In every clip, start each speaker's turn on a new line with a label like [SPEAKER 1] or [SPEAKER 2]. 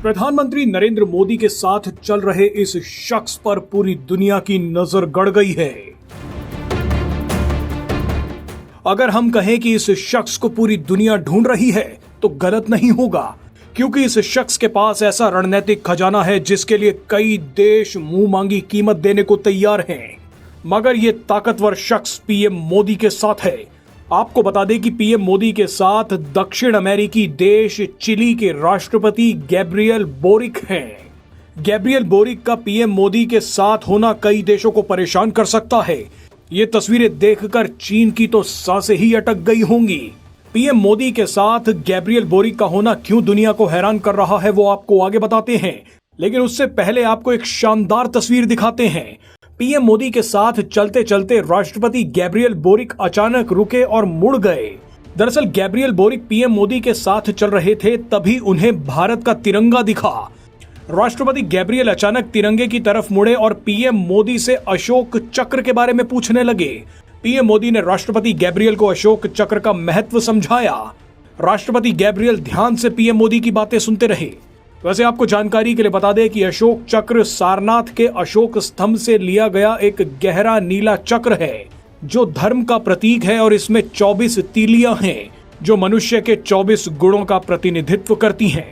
[SPEAKER 1] प्रधानमंत्री नरेंद्र मोदी के साथ चल रहे इस शख्स पर पूरी दुनिया की नजर गड़ गई है। अगर हम कहें कि इस शख्स को पूरी दुनिया ढूंढ रही है तो गलत नहीं होगा, क्योंकि इस शख्स के पास ऐसा रणनीतिक खजाना है जिसके लिए कई देश मुंह मांगी कीमत देने को तैयार हैं। मगर ये ताकतवर शख्स पीएम मोदी के साथ है। आपको बता दें कि पीएम मोदी के साथ दक्षिण अमेरिकी देश चिली के राष्ट्रपति गैब्रियल बोरिक हैं। गैब्रियल बोरिक का पीएम मोदी के साथ होना कई देशों को परेशान कर सकता है। ये तस्वीरें देखकर चीन की तो सांसें ही अटक गई होंगी। पीएम मोदी के साथ गैब्रियल बोरिक का होना क्यों दुनिया को हैरान कर रहा है वो आपको आगे बताते हैं, लेकिन उससे पहले आपको एक शानदार तस्वीर दिखाते हैं। पीएम मोदी के साथ चलते चलते राष्ट्रपति गैब्रियल बोरिक अचानक रुके और मुड़ गए। दरअसल गैब्रियल बोरिक पीएम मोदी के साथ चल रहे थे, तभी उन्हें भारत का तिरंगा दिखा। राष्ट्रपति गैब्रियल अचानक तिरंगे की तरफ मुड़े और पीएम मोदी से अशोक चक्र के बारे में पूछने लगे। पीएम मोदी ने राष्ट्रपति गैब्रियल को अशोक चक्र का महत्व समझाया। राष्ट्रपति गैब्रियल ध्यान से पीएम मोदी की बातें सुनते रहे। वैसे आपको जानकारी के लिए बता दें कि अशोक चक्र सारनाथ के अशोक स्तंभ से लिया गया एक गहरा नीला चक्र है जो धर्म का प्रतीक है, और इसमें 24 तीलियां हैं जो मनुष्य के 24 गुणों का प्रतिनिधित्व करती हैं।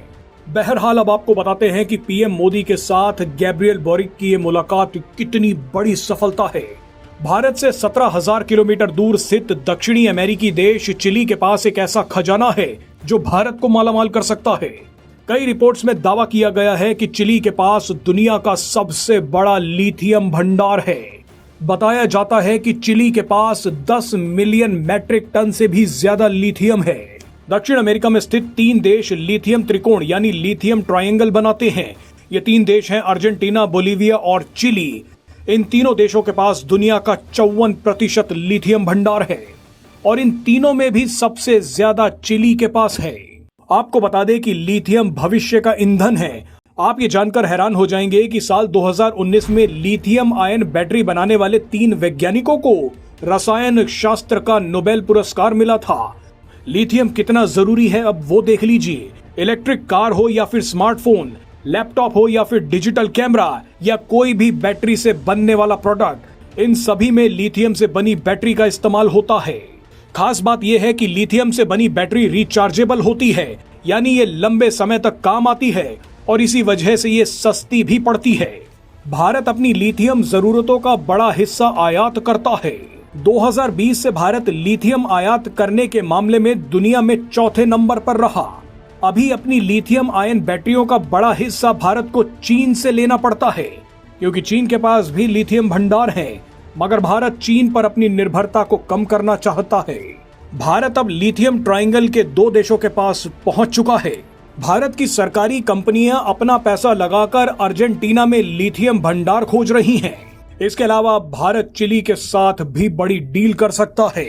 [SPEAKER 1] बहरहाल अब आपको बताते हैं कि पीएम मोदी के साथ गैब्रियल बोरिक की ये मुलाकात कितनी बड़ी सफलता है। भारत से 17,000 किलोमीटर दूर स्थित दक्षिणी अमेरिकी देश चिली के पास एक ऐसा खजाना है जो भारत को मालामाल कर सकता है। कई रिपोर्ट्स में दावा किया गया है कि चिली के पास दुनिया का सबसे बड़ा लिथियम भंडार है। बताया जाता है कि चिली के पास 10 मिलियन मैट्रिक टन से भी ज्यादा लिथियम है। दक्षिण अमेरिका में स्थित 3 देश लिथियम त्रिकोण यानी लिथियम ट्रायंगल बनाते हैं। ये 3 देश हैं अर्जेंटीना, बोलीविया और चिली। इन तीनों देशों के पास दुनिया का 54% लिथियम भंडार है और इन तीनों में भी सबसे ज्यादा चिली के पास है। आपको बता दें कि लिथियम भविष्य का ईंधन है। आप ये जानकर हैरान हो जाएंगे कि साल 2019 में लिथियम आयन बैटरी बनाने वाले 3 वैज्ञानिकों को रसायन शास्त्र का नोबेल पुरस्कार मिला था। लिथियम कितना जरूरी है अब वो देख लीजिए। इलेक्ट्रिक कार हो या फिर स्मार्टफोन, लैपटॉप हो या फिर डिजिटल कैमरा या कोई भी बैटरी से बनने वाला प्रोडक्ट, इन सभी में लिथियम से बनी बैटरी का इस्तेमाल होता है। खास बात यह है कि लिथियम से बनी बैटरी रिचार्जेबल होती है, यानी ये लंबे समय तक काम आती है और इसी वजह से ये सस्ती भी पड़ती है। भारत अपनी लिथियम जरूरतों का बड़ा हिस्सा आयात करता है। 2020 से भारत लिथियम आयात करने के मामले में दुनिया में 4थे नंबर पर रहा। अभी अपनी लिथियम आयन बैटरियों का बड़ा हिस्सा भारत को चीन से लेना पड़ता है, क्योंकि चीन के पास भी लिथियम भंडार है, मगर भारत चीन पर अपनी निर्भरता को कम करना चाहता है। भारत अब लिथियम ट्रायंगल के 2 देशों के पास पहुंच चुका है। भारत की सरकारी कंपनियां अपना पैसा लगाकर अर्जेंटीना में लिथियम भंडार खोज रही हैं। इसके अलावा भारत चिली के साथ भी बड़ी डील कर सकता है।